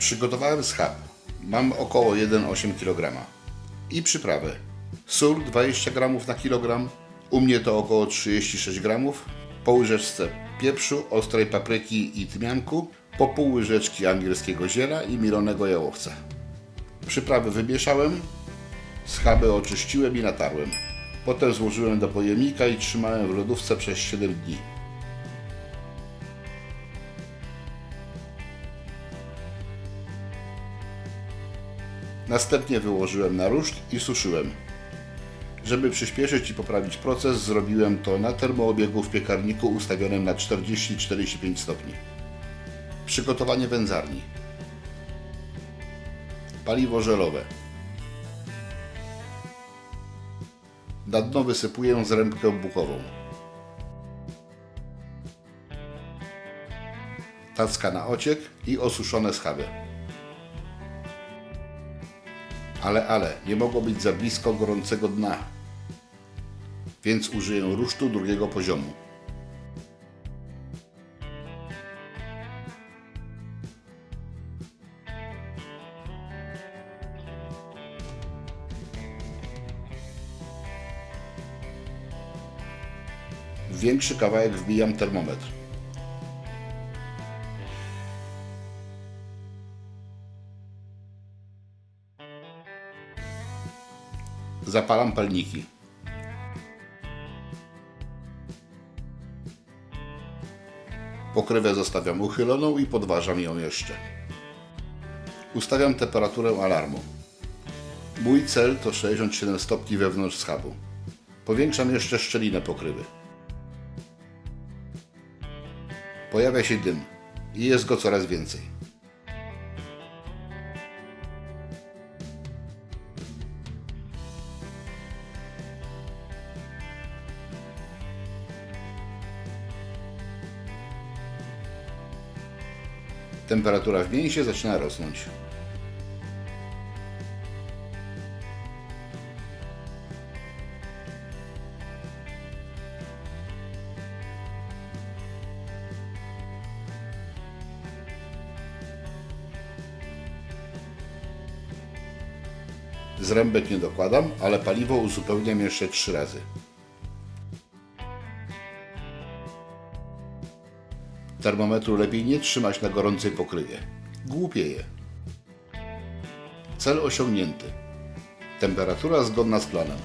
Przygotowałem schab. Mam około 1,8 kg. I przyprawę. Sól 20 g na kilogram. U mnie to około 36 g. Po łyżeczce pieprzu, ostrej papryki i tymianku. Po pół łyżeczki angielskiego ziela i mielonego jałowca. Przyprawy wymieszałem. Schaby oczyściłem i natarłem. Potem złożyłem do pojemnika i trzymałem w lodówce przez 7 dni. Następnie wyłożyłem na ruszt i suszyłem. Żeby przyspieszyć i poprawić proces, zrobiłem to na termoobiegu w piekarniku ustawionym na 40-45 stopni. Przygotowanie wędzarni. Paliwo żelowe. Na dno wysypuję zrębkę bukową. Tacka na ociek i osuszone schaby. Ale, nie mogło być za blisko gorącego dna, więc użyję rusztu drugiego poziomu. W większy kawałek wbijam termometr. Zapalam palniki. Pokrywę zostawiam uchyloną i podważam ją jeszcze. Ustawiam temperaturę alarmu. Mój cel to 67 stopni wewnątrz schabu. Powiększam jeszcze szczelinę pokrywy. Pojawia się dym i jest go coraz więcej. Temperatura w mięsie zaczyna rosnąć. Zrębek nie dokładam, ale paliwo uzupełniam jeszcze 3 razy. Termometru lepiej nie trzymać na gorącej pokrywie. Głupieje. Cel osiągnięty. Temperatura zgodna z planem.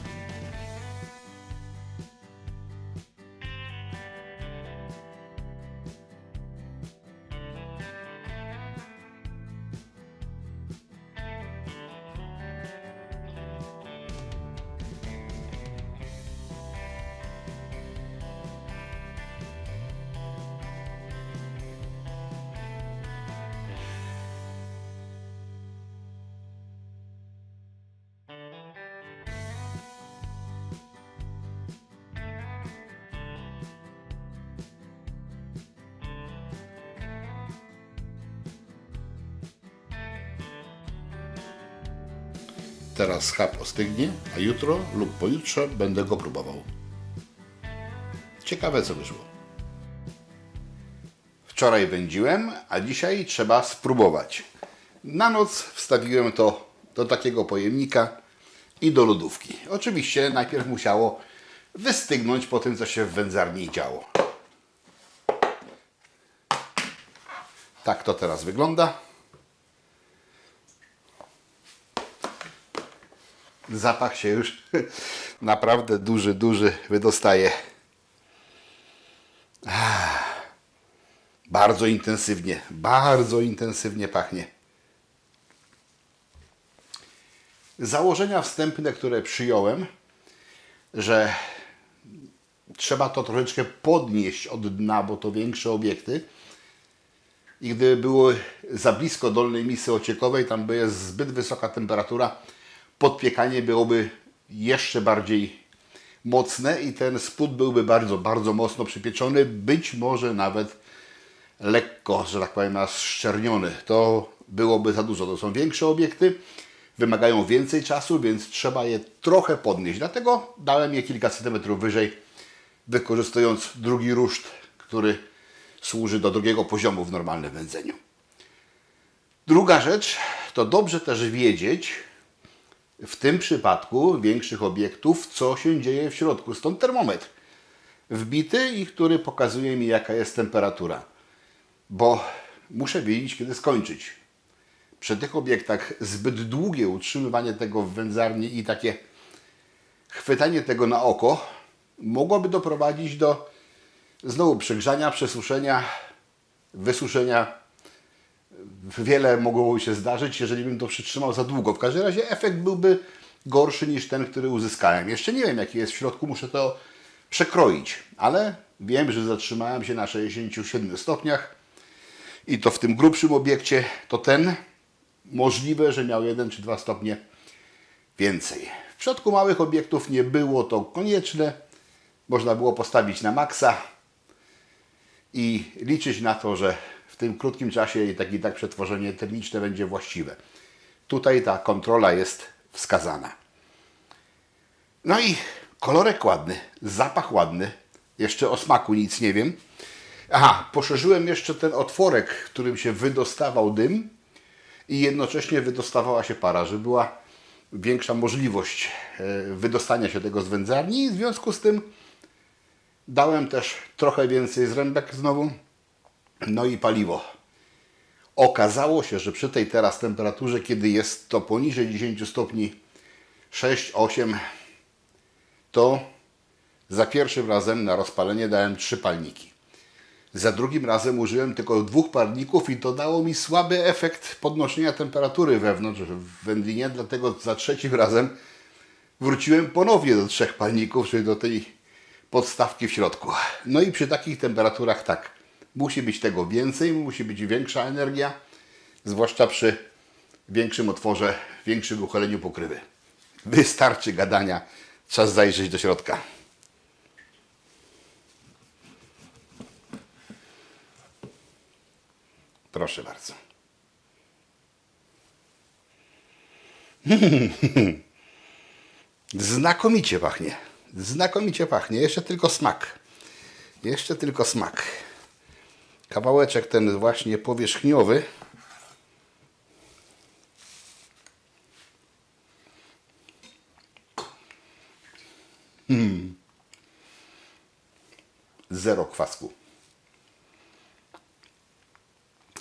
Teraz schab ostygnie, a jutro lub pojutrze będę go próbował. Ciekawe co wyszło. Wczoraj wędziłem, a dzisiaj trzeba spróbować. Na noc wstawiłem to do takiego pojemnika i do lodówki. Oczywiście najpierw musiało wystygnąć po tym, co się w wędzarni działo. Tak to teraz wygląda. Zapach się już naprawdę duży wydostaje. Bardzo intensywnie pachnie. Założenia wstępne, które przyjąłem, że trzeba to troszeczkę podnieść od dna, bo to większe obiekty. I gdyby były za blisko dolnej misy ociekowej, tam by jest zbyt wysoka temperatura, podpiekanie byłoby jeszcze bardziej mocne i ten spód byłby bardzo mocno przypieczony, być może nawet lekko, że tak powiem, zszczerniony. To byłoby za dużo. To są większe obiekty, wymagają więcej czasu, więc trzeba je trochę podnieść. Dlatego dałem je kilka centymetrów wyżej, wykorzystując drugi ruszt, który służy do drugiego poziomu w normalnym wędzeniu. Druga rzecz, to dobrze też wiedzieć w tym przypadku większych obiektów, co się dzieje w środku. Stąd termometr wbity i który pokazuje mi, jaka jest temperatura. Bo muszę wiedzieć, kiedy skończyć. Przy tych obiektach zbyt długie utrzymywanie tego w wędzarni i takie chwytanie tego na oko mogłoby doprowadzić do znowu przegrzania, przesuszenia, wysuszenia. Wiele mogłoby się zdarzyć, jeżeli bym to przytrzymał za długo. W każdym razie efekt byłby gorszy niż ten, który uzyskałem. Jeszcze nie wiem, jaki jest w środku, muszę to przekroić, ale wiem, że zatrzymałem się na 67 stopniach i to w tym grubszym obiekcie to ten możliwe, że miał 1 czy 2 stopnie więcej. W przypadku małych obiektów nie było to konieczne. Można było postawić na maksa i liczyć na to, że w tym krótkim czasie i tak przetworzenie termiczne będzie właściwe. Tutaj ta kontrola jest wskazana. No i kolorek ładny, zapach ładny. Jeszcze o smaku nic nie wiem. Aha, poszerzyłem jeszcze ten otworek, którym się wydostawał dym i jednocześnie wydostawała się para, żeby była większa możliwość wydostania się tego z wędzarni. W związku z tym dałem też trochę więcej zrębek znowu. No i paliwo. Okazało się, że przy tej teraz temperaturze, kiedy jest to poniżej 10 stopni 6-8, to za pierwszym razem na rozpalenie dałem 3 palniki. Za drugim razem użyłem tylko 2 palników i to dało mi słaby efekt podnoszenia temperatury wewnątrz w wędlinie, dlatego za trzecim razem wróciłem ponownie do 3 palników, czyli do tej podstawki w środku. No i przy takich temperaturach tak, musi być tego więcej, musi być większa energia, zwłaszcza przy większym otworze, większym uchyleniu pokrywy. Wystarczy gadania, czas zajrzeć do środka. Proszę bardzo. Znakomicie pachnie. Znakomicie pachnie. Jeszcze tylko smak. Jeszcze tylko smak. Kawałeczek ten właśnie powierzchniowy. Zero kwasku.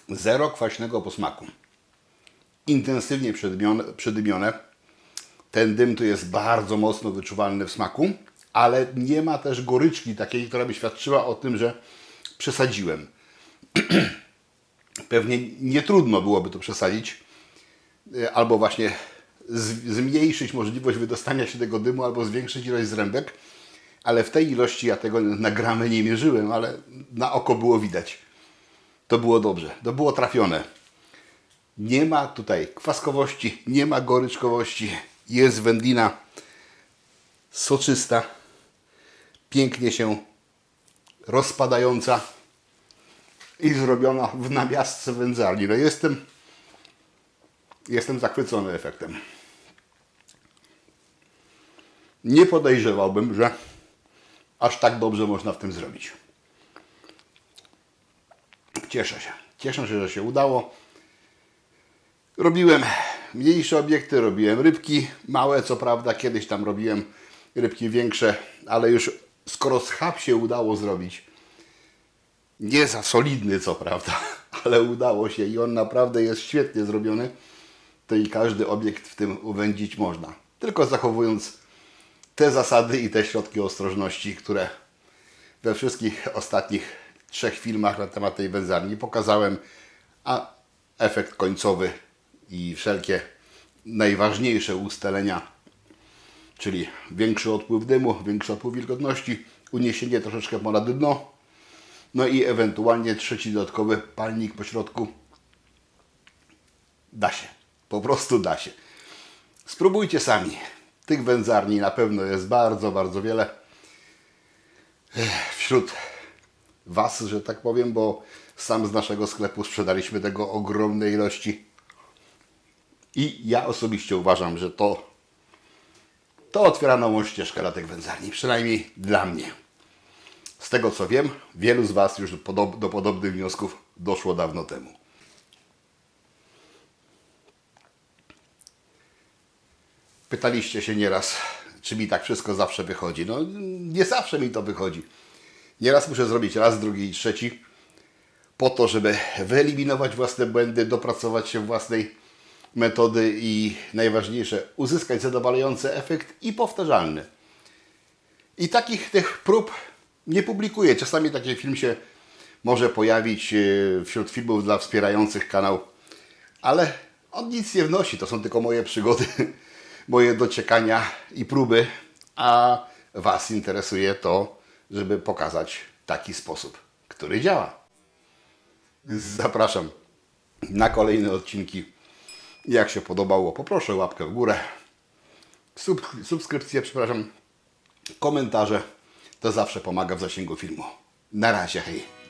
Zero kwaśnego posmaku. Intensywnie przydymione. Ten dym tu jest bardzo mocno wyczuwalny w smaku, ale nie ma też goryczki takiej, która by świadczyła o tym, że przesadziłem. Pewnie nie trudno byłoby to przesadzić, albo właśnie zmniejszyć możliwość wydostania się tego dymu, albo zwiększyć ilość zrębek, ale w tej ilości ja tego na gramy nie mierzyłem, ale na oko było widać. To było dobrze, to było trafione. Nie ma tutaj kwaskowości, nie ma goryczkowości, jest wędlina soczysta, pięknie się rozpadająca i zrobiona w namiastce wędzarni. No jestem zachwycony efektem. Nie podejrzewałbym, że aż tak dobrze można w tym zrobić. Cieszę się. Cieszę się, że się udało. Robiłem mniejsze obiekty, robiłem rybki małe, co prawda. Kiedyś tam robiłem rybki większe, ale już skoro schab się udało zrobić, nie za solidny, co prawda, ale udało się i on naprawdę jest świetnie zrobiony, to i każdy obiekt w tym uwędzić można. Tylko zachowując te zasady i te środki ostrożności, które we wszystkich ostatnich 3 filmach na temat tej wędzarni pokazałem, a efekt końcowy i wszelkie najważniejsze ustalenia, czyli większy odpływ dymu, większy odpływ wilgotności, uniesienie troszeczkę ponad dno, no i ewentualnie 3. dodatkowy palnik po środku. Da się. Po prostu da się. Spróbujcie sami. Tych wędzarni na pewno jest bardzo, bardzo wiele wśród Was, że tak powiem, bo sam z naszego sklepu sprzedaliśmy tego ogromne ilości. I ja osobiście uważam, że to otwiera nową ścieżkę dla tych wędzarni. Przynajmniej dla mnie. Z tego co wiem, wielu z Was już do podobnych wniosków doszło dawno temu. Pytaliście się nieraz, czy mi tak wszystko zawsze wychodzi. No nie zawsze mi to wychodzi. Nieraz muszę zrobić raz, drugi i trzeci po to, żeby wyeliminować własne błędy, dopracować się własnej metody i najważniejsze, uzyskać zadowalający efekt i powtarzalny. I takich tych prób nie publikuję. Czasami taki film się może pojawić wśród filmów dla wspierających kanał, ale on nic nie wnosi. To są tylko moje przygody, moje dociekania i próby, a Was interesuje to, żeby pokazać taki sposób, który działa. Zapraszam na kolejne odcinki. Jak się podobało, poproszę łapkę w górę, subskrypcję, przepraszam, komentarze. To zawsze pomaga w zasięgu filmu. Na razie, hej!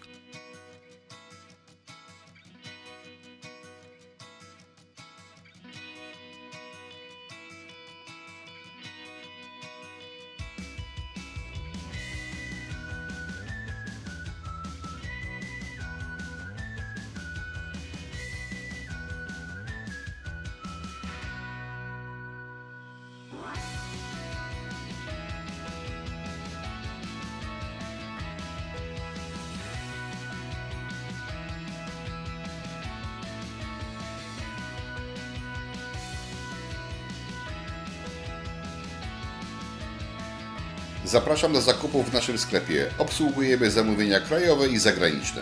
Zapraszam do zakupów w naszym sklepie. Obsługujemy zamówienia krajowe i zagraniczne.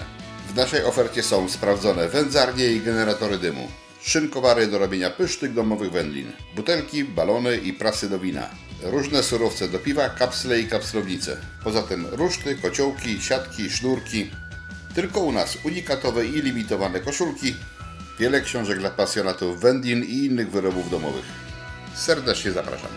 W naszej ofercie są sprawdzone wędzarnie i generatory dymu, szynkowary do robienia pysznych domowych wędlin, butelki, balony i prasy do wina, różne surowce do piwa, kapsle i kapslownice. Poza tym ruszty, kociołki, siatki, sznurki. Tylko u nas unikatowe i limitowane koszulki, wiele książek dla pasjonatów wędlin i innych wyrobów domowych. Serdecznie zapraszam.